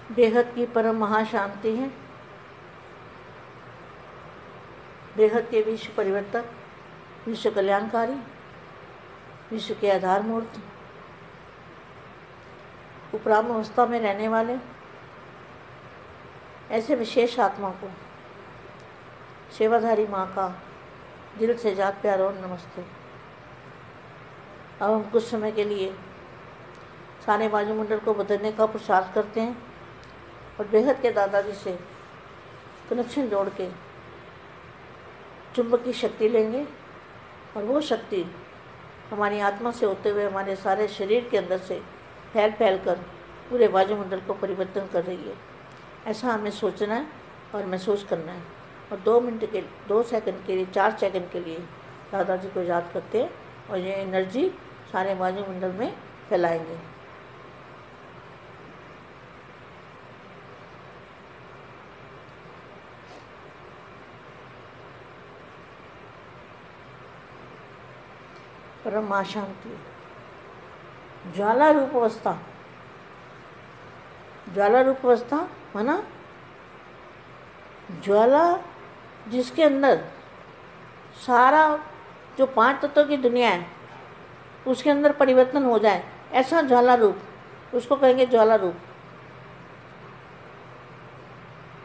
बेहद की परम महाशांति है, बेहद के विश्व परिवर्तक, विश्व कल्याणकारी, विश्व के आधार मूर्त, उपराम अवस्था में रहने वाले ऐसे विशेष आत्मा को सेवाधारी माँ का दिल से जात प्यार और नमस्ते। अब हम कुछ समय के लिए सारे वायुमंडल को बदलने का प्रसाद करते हैं और बेहद के दादाजी से कनेक्शन जोड़ के चुंबक की शक्ति लेंगे और वो शक्ति हमारी आत्मा से होते हुए हमारे सारे शरीर के अंदर से फैल फैल कर पूरे वायुमंडल को परिवर्तन कर रही है। ऐसा हमें सोचना है और महसूस करना है और 2 सेकंड के लिए 4 सेकंड के लिए दादाजी को याद करते हैं और ये एनर्जी सारे वायुमंडल में फैलाएंगे। परम शांति, ज्वाला रूप अवस्था। ज्वाला रूप अवस्था माना ज्वाला जिसके अंदर सारा जो 5 तत्वों की दुनिया है उसके अंदर परिवर्तन हो जाए, ऐसा ज्वाला रूप, उसको कहेंगे ज्वाला रूप।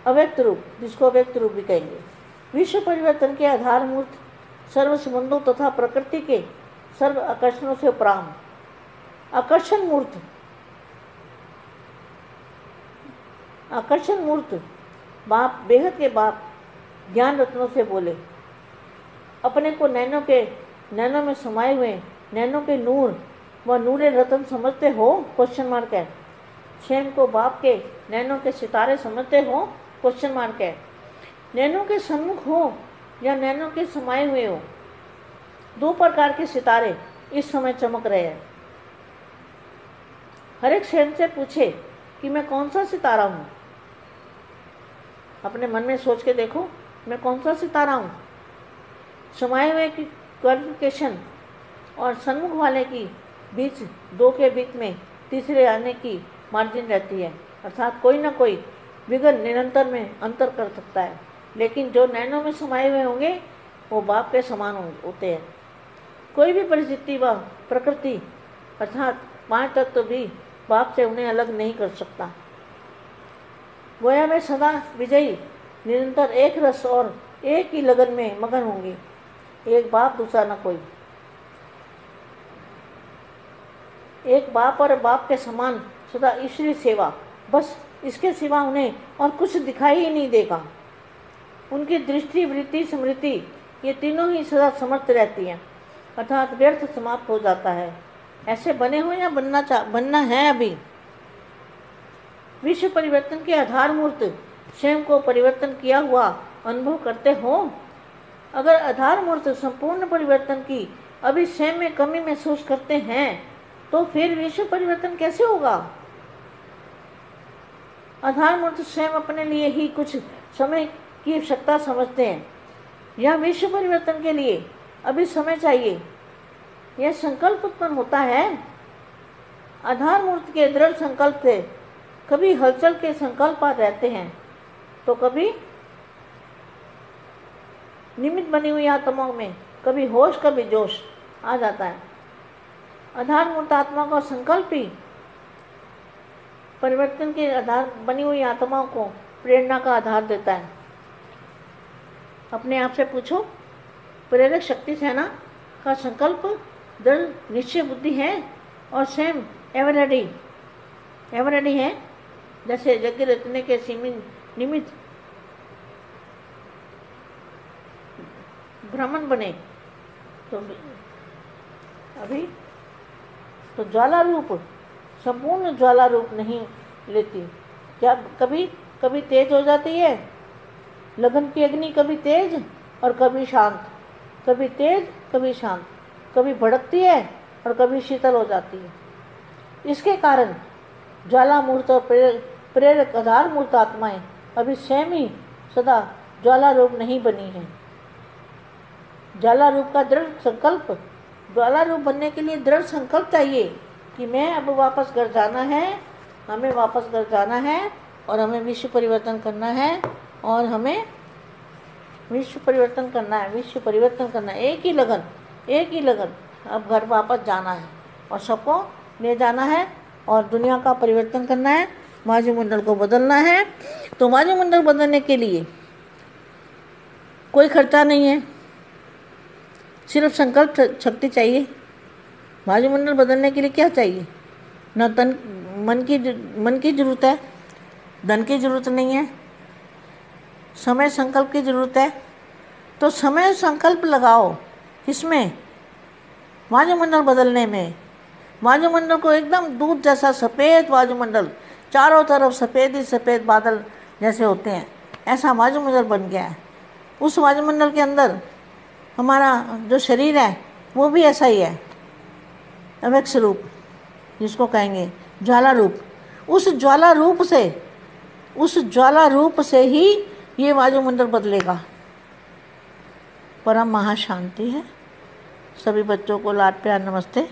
अव्यक्त रूप, जिसको अव्यक्त रूप भी कहेंगे। विश्व परिवर्तन के आधार मूर्त, सर्व संबंधों तथा प्रकृति के सर्व आकर्षणों से उपराम, आकर्षण मूर्त। आकर्षण मूर्त बाप, बेहद के बाप ज्ञान रत्नों से बोले, अपने को नैनों में समाये हुए नैनों के नूर व नूरे रत्न समझते हो? क्वेश्चन मार्क है। स्वयं को बाप के नैनों के सितारे समझते हो? क्वेश्चन मार्क है। नैनों के सन्मुख हो या नैनों के समाये हुए हो, 2 प्रकार के सितारे इस समय चमक रहे हैं। हर एक स्वयं से पूछे कि मैं कौन सा सितारा हूँ। अपने मन में सोच के देखो, मैं कौन सा सितारा हूँ। समाये हुए की क्वालिफिकेशन और सन्मुख वाले की बीच, 2 के बीच में तीसरे आने की मार्जिन रहती है, अर्थात कोई ना कोई विघ्न निरंतर में अंतर कर सकता है। लेकिन जो नैनों में समाये हुए होंगे वो बाप के समान होते हैं। कोई भी परिस्थिति व प्रकृति अर्थात 5 तत्व भी बाप से उन्हें अलग नहीं कर सकता। गोया में सदा विजयी निरंतर एक रस और एक ही लगन में मगन होंगे। एक बाप दूसरा न कोई, एक बाप और बाप के समान सदा ईश्वरीय सेवा, बस इसके सिवा उन्हें और कुछ दिखाई ही नहीं देगा। उनकी दृष्टि, वृत्ति, स्मृति ये तीनों ही सदा समर्थ रहती हैं, अर्थात व्यर्थ समाप्त हो जाता है। ऐसे बने हो या बनना है अभी। विश्व परिवर्तन के आधार मूर्त स्वयं को परिवर्तन किया हुआ अनुभव करते हो? अगर आधार मूर्त संपूर्ण परिवर्तन की अभी स्वयं में कमी महसूस करते हैं तो फिर विश्व परिवर्तन कैसे होगा? आधार मूर्त स्वयं अपने लिए ही कुछ समय की आवश्यकता समझते हैं। यह विश्व परिवर्तन के लिए अभी समय चाहिए, यह संकल्प उत्पन्न होता है। आधार मूर्त के दृढ़ संकल्प से कभी हलचल के संकल्प रहते हैं तो कभी निमित्त बनी हुई आत्माओं में कभी होश कभी जोश आ जाता है। आधार मूर्त आत्मा का संकल्प ही परिवर्तन के आधार बनी हुई आत्माओं को प्रेरणा का आधार देता है। अपने आप से पूछो, प्रेरक शक्ति सेना का संकल्प दृढ़ निश्चय बुद्धि है और स्वयं एवर रेडी है। जैसे यज्ञ रचने के निमित्त ब्राह्मण बने तो अभी तो ज्वाला रूप संपूर्ण ज्वाला रूप नहीं लेती, क्या कभी तेज हो जाती है। लगन की अग्नि कभी तेज और कभी शांत, कभी तेज कभी शांत, कभी भड़कती है और कभी शीतल हो जाती है। इसके कारण ज्वाला मूर्त और प्रेरक आधार मूर्त आत्माएं अभी स्वयं ही सदा ज्वाला रूप नहीं बनी है। ज्वाला रूप का दृढ़ संकल्प, ज्वाला रूप बनने के लिए दृढ़ संकल्प चाहिए कि मैं अब वापस घर जाना है, हमें वापस घर जाना है और हमें विश्व परिवर्तन करना है, और हमें विश्व परिवर्तन करना है, विश्व परिवर्तन करना है। एक ही लगन, एक ही लगन। अब घर वापस जाना है और सबको ले जाना है और दुनिया का परिवर्तन करना है, वायुमंडल को बदलना है। तो वायुमंडल बदलने के लिए कोई खर्चा नहीं है, सिर्फ संकल्प शक्ति चाहिए। वायुमंडल बदलने के लिए क्या चाहिए? न मन की जरूरत है, धन की जरूरत नहीं है, समय संकल्प की जरूरत है। तो समय संकल्प लगाओ किसमें? वायुमंडल बदलने में। वायुमंडल को एकदम दूध जैसा सफ़ेद वायुमंडल, चारों तरफ सफ़ेद ही सफ़ेद बादल जैसे होते हैं, ऐसा वायुमंडल बन गया है। उस वायुमंडल के अंदर हमारा जो शरीर है वो भी ऐसा ही है, अव्यक्त रूप जिसको कहेंगे ज्वाला रूप। उस ज्वाला रूप से ही ये वायुमंडल बदलेगा। परम महाशांति है। सभी बच्चों को लाड प्यार नमस्ते।